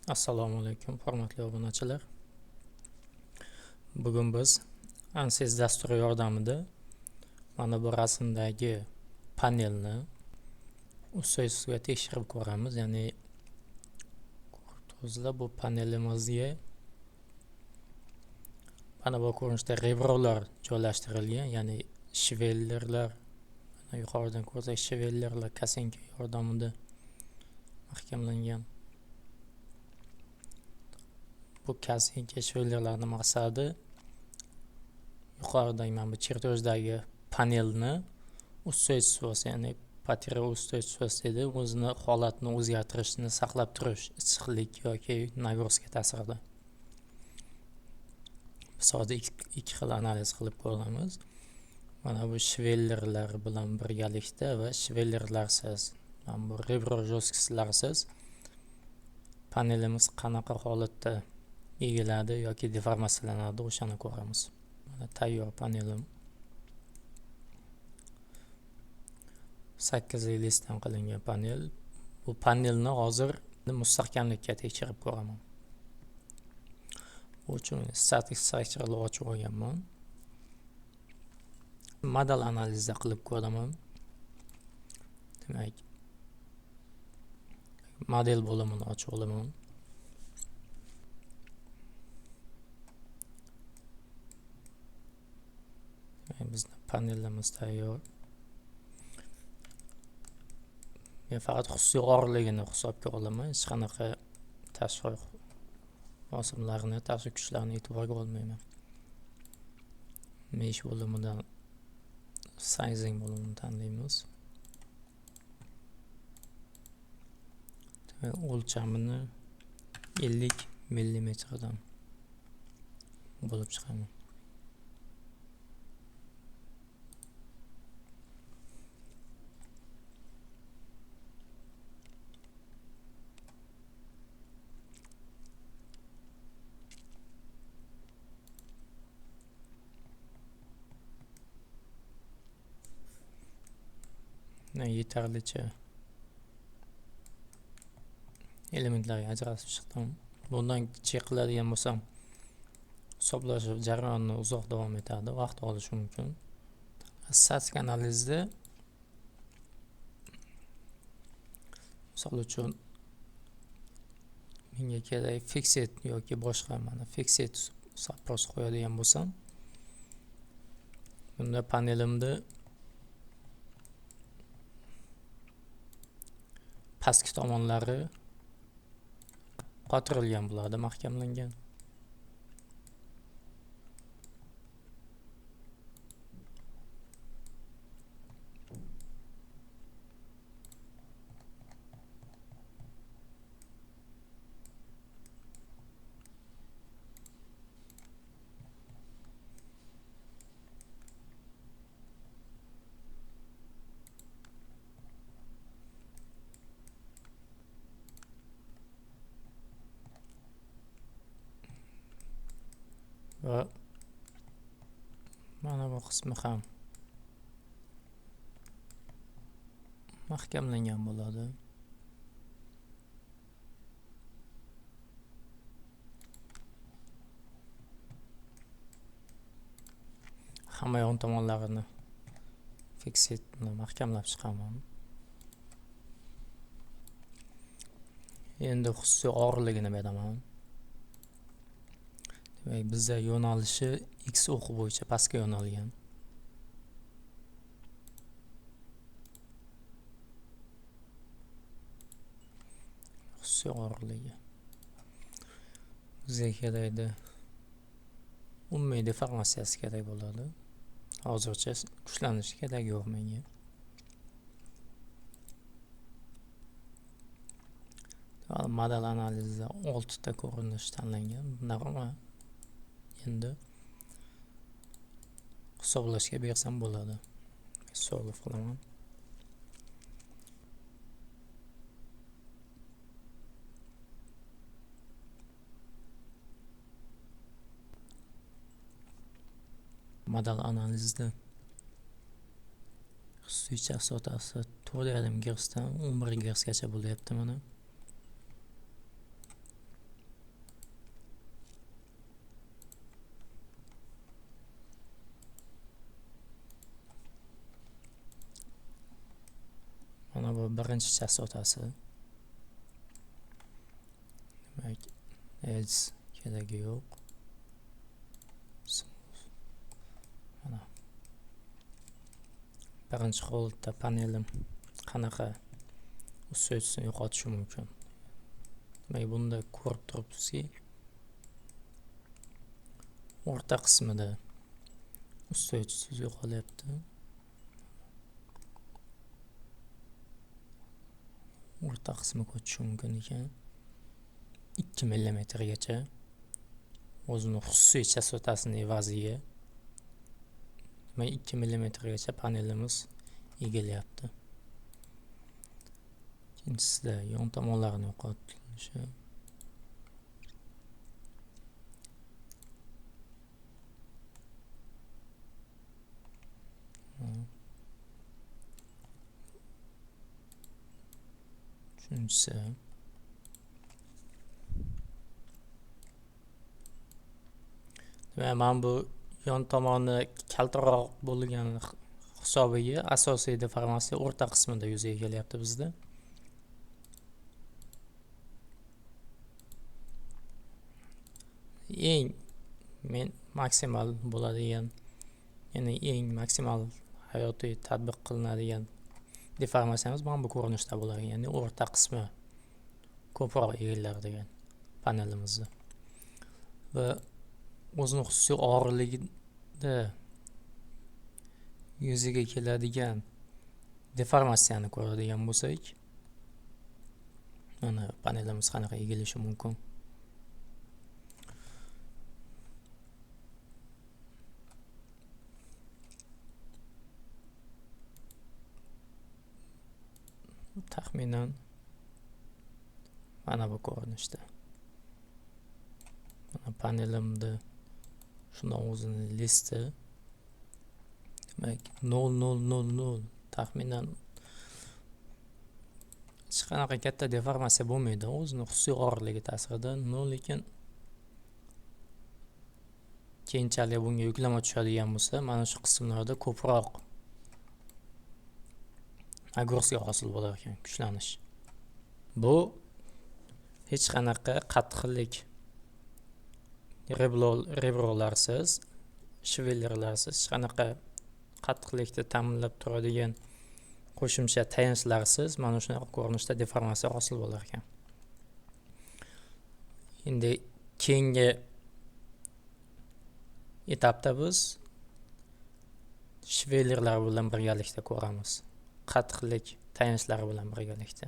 Assalomu alaykum, hurmatli obunachilar. Bugun biz ANSYS dasturi yordamida mana bu rasmdagi panelni ustma-ustga tekshirib ko'ramiz. Ya'ni ko'rdingizlar, bu panelimizga mana bu ko'rinishda rebrolar joylashtirilgan, ya'ni shvellerlar. Mana yuqoridan ko'rsak, shvellerlar kasenka yordamida mahkamlangan. Bu kasenka shvellerlarni maqsadi yuqoridagi mana bu chertojdagi panelni ustma-ust, ya'ni patera ustma-ust dedi, o'zini holatini o'zgartirishni saqlab turish, issiqlik yoki nagrozka ta'sirida. Biz hozir ikki xil analiz qilib ko'ramiz. Mana bu shvellerlar bilan birgalikda va shvellerlarsiz, mana bu rebro jo'tkisilarsiz panelimiz qanaqa holatda egiladi yoki deformatsiyalanadi, o'shani ko'ramiz. Mana tayyor panelim 8 listdan qilingan panel. Bu panelni hozir mustahkamlikka tekshirib ko'raman. Bu uchun static structure ochib olganman. Model analizda qilib ko'raman. Demak, model bo'limini ochib olaman. Bizning panelimiz tayyor. Men faqat xususiy og'irligini hisobga olaman. Hech qanaqa tashqi bosimlarni, tashqi kuchlarni e'tiborga olmayman. Mesh bo'limidan sizing bo'limini tanlaymiz. O'lchamini 50 mm dan bo'lib chiqaman. Yetarlicha elementlarga ajratib chiqdim. Bundan chek qiladigan bo'lsam, hisoblash jarayoni uzoq davom etadi, vaqt olishi mumkin. Statik analizda misol uchun menga kerak fixed yoki boshqa mana fixed zaпрос qo'yadigan bo'lsam, bunda panelimda pastki tomonlari qotirilgan bo'ladi, mahkamlangan. Va mana bu qismi ham mahkamlangan bo'ladi. Hamma yon tomonlarini fixed bilan mahkamlab chiqaman. Endi xususiy og'irligini beraman. Demak, bizda yo'nalishi X o'qi bo'yicha pastga yo'nalgan. Xususiy og'irligi. Bizga kerakda umumiy deformatsiyasi kerak bo'ladi. Hozircha kuchlanishi kerak yo'q menga. Model analizida 6 ta ko'rinish tanlangan. Bundan endi hisoblashga bersam bo'ladi. Solve qilaman. Model analizida xususiy chastotasi 4,5 GHz dan 11 GHz gacha bo'lyapti mana. bu birinchi chastotasi. Demak, edge keragi yo'q. Mana birinchi holatda panelim qanaqa o'chishini yo'qotishi mumkin. Demak, bunda ko'rib turibsizki, o'rta qismida o'chishsiz yo'qolyapti. O'rta qismiga o'tishi mumkin ekan. 2 millimetrgacha o'zini xususiy chastotasini evaziga. Demak, 2 millimetrgacha panelimiz egilyapti. Ikkinchisida yon tomonlarini yo'qotilishi. Uchinchisi demak, men bu yon tomoni kaltaroq bo'lgan hisobiga asosiy deformatsiya o'rta qismida yuzaga kelyapti bizda. Eng maksimal bo'ladigan, ya'ni eng maksimal hayotiy tatbiq qilinadigan deformatsiyamiz mana bu ko'rinishda bo'ladi. Ya'ni o'rta qismi ko'proq egiladigan panelimizni. Va o'zini xususiy og'irligida yuzaga keladigan deformatsiyani ko'radigan bo'lsak, mana panelimiz qanaqa egilishi mumkin. Taxminan mana bu ko'rinishda. Mana panelimda shundan o'zini listi. Demak, 0,000 taxminan hech qanaqa katta deformatsiya bo'lmaydi. O'zini xususiy og'irligi ta'sirida, lekin keyinchalik bunga yuklama tushadigan bo'lsa, mana shu qismlarda ko'proq agressiya hosil bo'lar ekan, kuchlanish. Bu hech qanaqa qattiqlik rebrolarsiz, shvellerlarsiz, hech qanaqa qattiqlikni ta'minlab turadigan qo'shimcha tayanchlarsiz mana shunaqa ko'rinishda deformatsiya hosil bo'lar ekan. Endi keyingi etapda biz shvellerlar bilan birgalikda ko'ramiz. Qattiqlik tayanchlari bilan birgalikda.